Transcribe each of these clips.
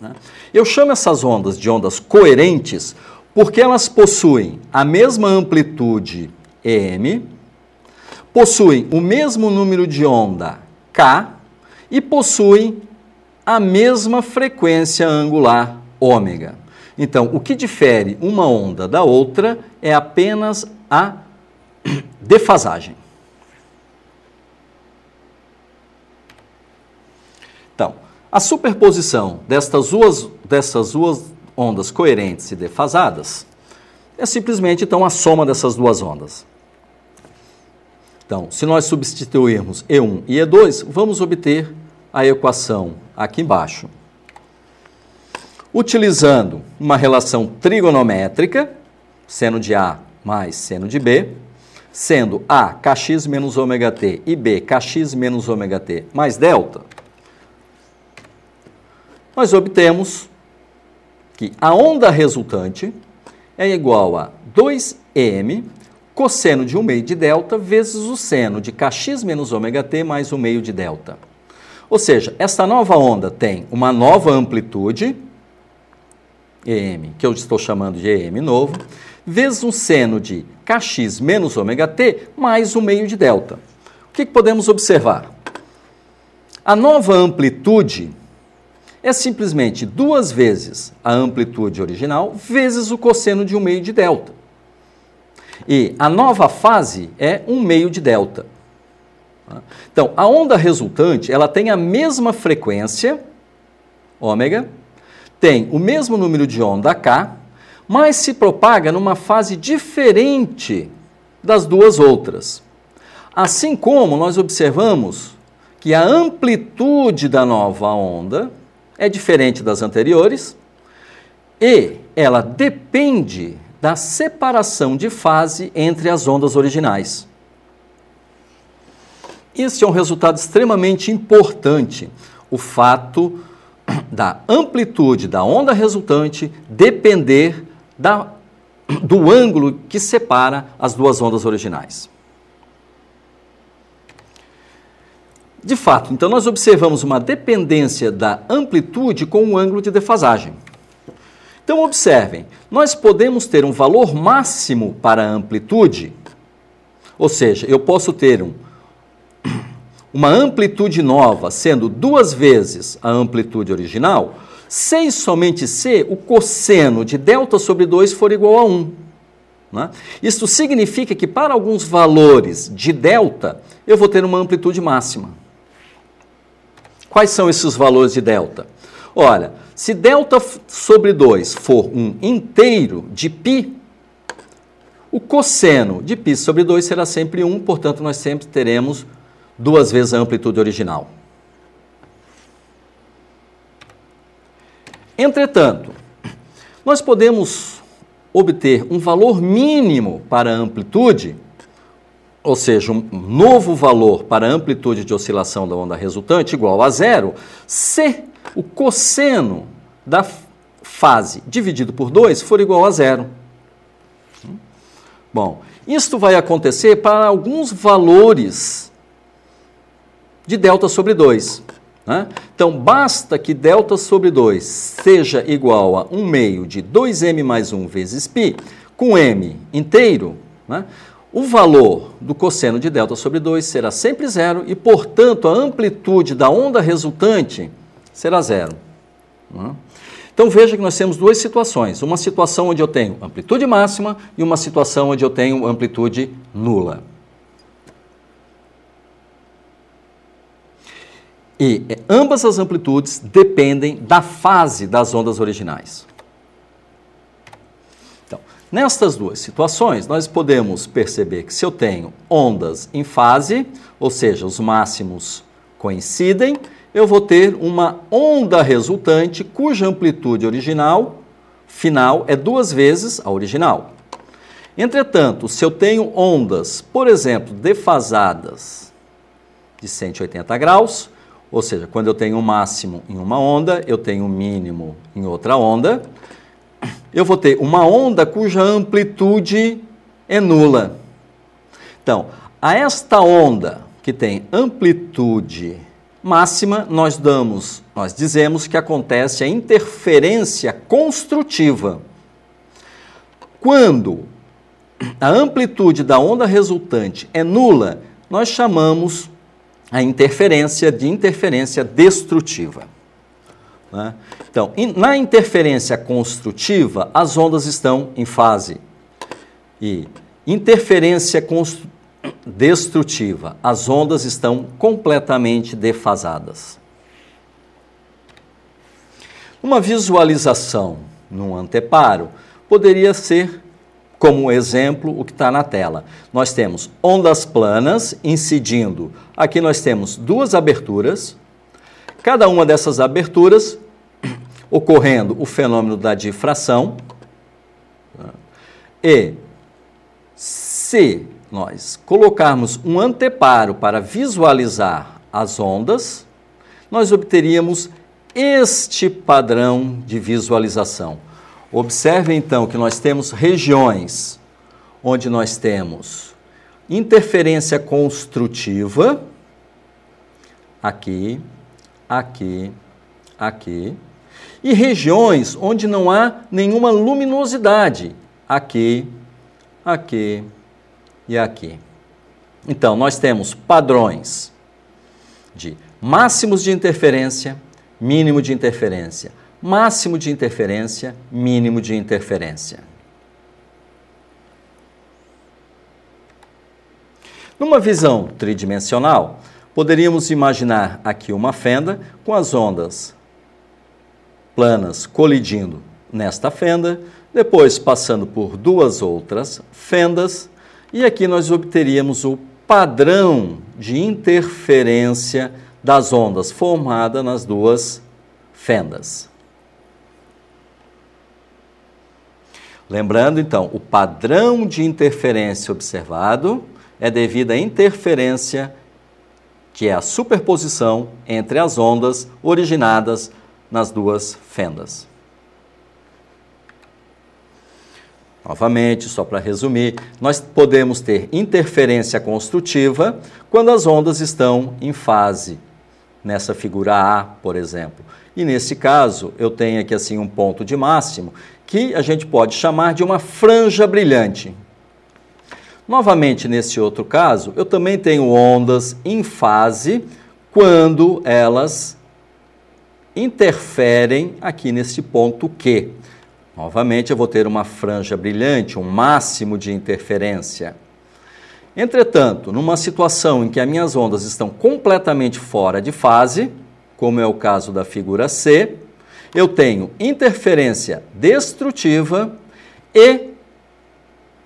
né? Eu chamo essas ondas de ondas coerentes porque elas possuem a mesma amplitude m, possuem o mesmo número de onda k e possuem a mesma frequência angular ômega. Então, o que difere uma onda da outra é apenas a defasagem. Então, a superposição dessas duas ondas coerentes e defasadas é simplesmente, então, a soma dessas duas ondas. Então, se nós substituirmos E1 e E2, vamos obter a equação aqui embaixo. Utilizando uma relação trigonométrica, seno de A mais seno de B, sendo A kx menos ômega t e B kx menos ômega t mais delta, nós obtemos que a onda resultante é igual a 2m cosseno de 1 meio de delta vezes o seno de kx menos ômega t mais 1 meio de delta. Ou seja, esta nova onda tem uma nova amplitude, EM, que eu estou chamando de EM novo, vezes um seno de kx menos ômega t mais 1 meio de delta. O que podemos observar? A nova amplitude é simplesmente 2 vezes a amplitude original vezes o cosseno de 1 meio de delta. E a nova fase é 1 meio de delta. Então, a onda resultante, ela tem a mesma frequência, ômega, tem o mesmo número de onda k, mas se propaga numa fase diferente das duas outras. Assim como nós observamos que a amplitude da nova onda é diferente das anteriores e ela depende da separação de fase entre as ondas originais. Este é um resultado extremamente importante, o fato da amplitude da onda resultante depender do ângulo que separa as duas ondas originais. De fato, então nós observamos uma dependência da amplitude com o ângulo de defasagem. Então observem, nós podemos ter um valor máximo para a amplitude, ou seja, eu posso ter uma amplitude nova sendo 2 vezes a amplitude original, se e somente se o cosseno de delta sobre 2 for igual a 1. Né? Isso significa que para alguns valores de delta, eu vou ter uma amplitude máxima. Quais são esses valores de delta? Olha, se delta sobre 2 for um inteiro de π, o cosseno de π sobre 2 será sempre 1, portanto, nós sempre teremos 2 vezes a amplitude original. Entretanto, nós podemos obter um valor mínimo para a amplitude, ou seja, um novo valor para a amplitude de oscilação da onda resultante igual a 0, se o cosseno da fase dividido por 2 for igual a 0. Bom, isto vai acontecer para alguns valores de delta sobre 2. Né? Então, basta que delta sobre 2 seja igual a 1 meio de 2m mais 1 vezes π, com m inteiro, né? O valor do cosseno de delta sobre 2 será sempre 0 e, portanto, a amplitude da onda resultante será 0. Né? Então, veja que nós temos duas situações. Uma situação onde eu tenho amplitude máxima e uma situação onde eu tenho amplitude nula. E ambas as amplitudes dependem da fase das ondas originais. Então, nestas duas situações, nós podemos perceber que se eu tenho ondas em fase, ou seja, os máximos coincidem, eu vou ter uma onda resultante cuja amplitude original, final, é 2 vezes a original. Entretanto, se eu tenho ondas, por exemplo, defasadas de 180 graus, ou seja, quando eu tenho um máximo em uma onda, eu tenho um mínimo em outra onda, eu vou ter uma onda cuja amplitude é nula. Então, a esta onda que tem amplitude máxima, nós dizemos que acontece a interferência construtiva. Quando a amplitude da onda resultante é nula, nós chamamos a interferência de interferência destrutiva. Né? Então, na interferência construtiva, as ondas estão em fase. E interferência destrutiva, as ondas estão completamente defasadas. Uma visualização num anteparo poderia ser, como exemplo, o que está na tela. Nós temos ondas planas incidindo. Aqui nós temos duas aberturas. Cada uma dessas aberturas ocorrendo o fenômeno da difração. E se nós colocarmos um anteparo para visualizar as ondas, nós obteríamos este padrão de visualização. Observe então que nós temos regiões onde nós temos interferência construtiva, aqui, aqui, aqui, e regiões onde não há nenhuma luminosidade, aqui, aqui e aqui. Então, nós temos padrões de máximos de interferência, mínimo de interferência, máximo de interferência, mínimo de interferência. Numa visão tridimensional, poderíamos imaginar aqui uma fenda com as ondas planas colidindo nesta fenda, depois passando por duas outras fendas, e aqui nós obteríamos o padrão de interferência das ondas formada nas duas fendas. Lembrando, então, o padrão de interferência observado é devido à interferência, que é a superposição entre as ondas originadas nas duas fendas. Novamente, só para resumir, nós podemos ter interferência construtiva quando as ondas estão em fase, nessa figura A, por exemplo. E nesse caso, eu tenho aqui assim um ponto de máximo, que a gente pode chamar de uma franja brilhante. Novamente, nesse outro caso, eu também tenho ondas em fase quando elas interferem aqui nesse ponto Q. Novamente, eu vou ter uma franja brilhante, um máximo de interferência. Entretanto, numa situação em que as minhas ondas estão completamente fora de fase, como é o caso da figura C, eu tenho interferência destrutiva e,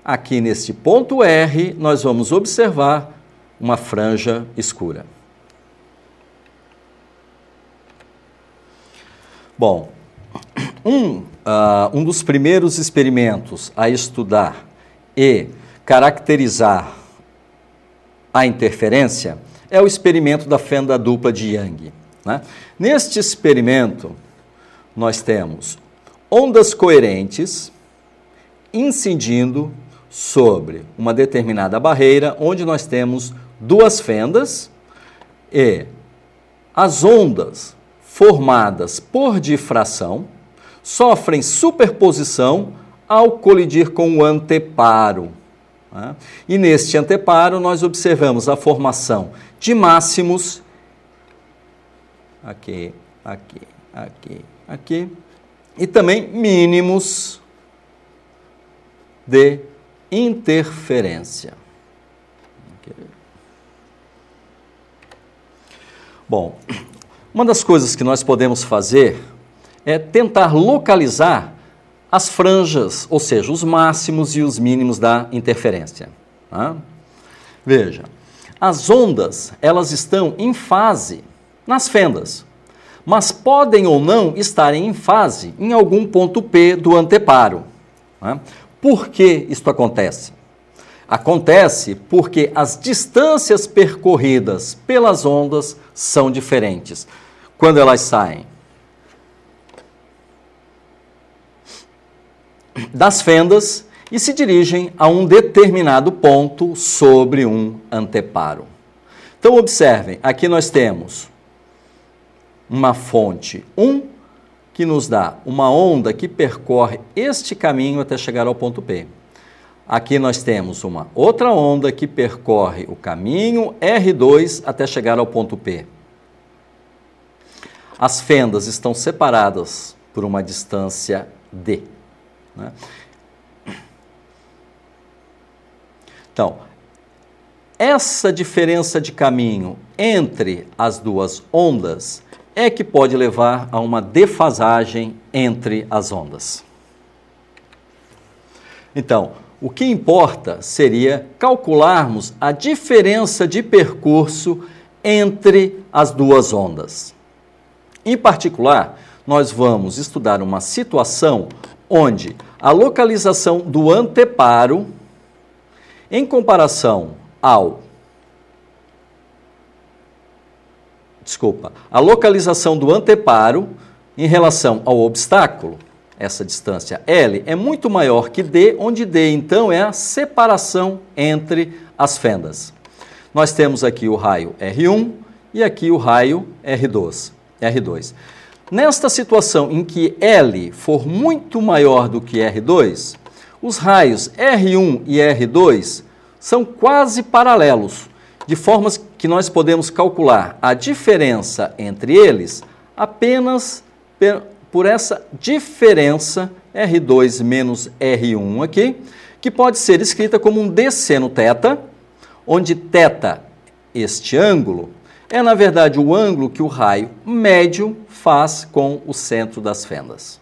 aqui neste ponto R, nós vamos observar uma franja escura. Bom, um dos primeiros experimentos a estudar e caracterizar a interferência é o experimento da fenda dupla de Young. Né? Neste experimento, nós temos ondas coerentes incidindo sobre uma determinada barreira, onde nós temos duas fendas e as ondas formadas por difração sofrem superposição ao colidir com o anteparo. Né? E neste anteparo nós observamos a formação de máximos, aqui, aqui, aqui, aqui, e também mínimos de interferência. Bom, uma das coisas que nós podemos fazer é tentar localizar as franjas, ou seja, os máximos e os mínimos da interferência. Tá? Veja, as ondas, elas estão em fase nas fendas, mas podem ou não estarem em fase em algum ponto P do anteparo. Tá? Por que isto acontece? Acontece porque as distâncias percorridas pelas ondas são diferentes quando elas saem das fendas e se dirigem a um determinado ponto sobre um anteparo. Então, observem, aqui nós temos uma fonte 1, que nos dá uma onda que percorre este caminho até chegar ao ponto P. Aqui nós temos uma outra onda que percorre o caminho R2 até chegar ao ponto P. As fendas estão separadas por uma distância D, né? Então, essa diferença de caminho entre as duas ondas é que pode levar a uma defasagem entre as ondas. Então, o que importa seria calcularmos a diferença de percurso entre as duas ondas. Em particular, nós vamos estudar uma situação onde a localização do anteparo, em comparação a localização do anteparo em relação ao obstáculo, essa distância L, é muito maior que D, onde D, então, é a separação entre as fendas. Nós temos aqui o raio R1 e aqui o raio R2. Nesta situação em que L for muito maior do que R2, os raios R1 e R2 são quase paralelos, de forma que nós podemos calcular a diferença entre eles apenas por essa diferença R2 menos R1 aqui, que pode ser escrita como um d seno θ, onde θ, este ângulo, é na verdade o ângulo que o raio médio faz com o centro das fendas.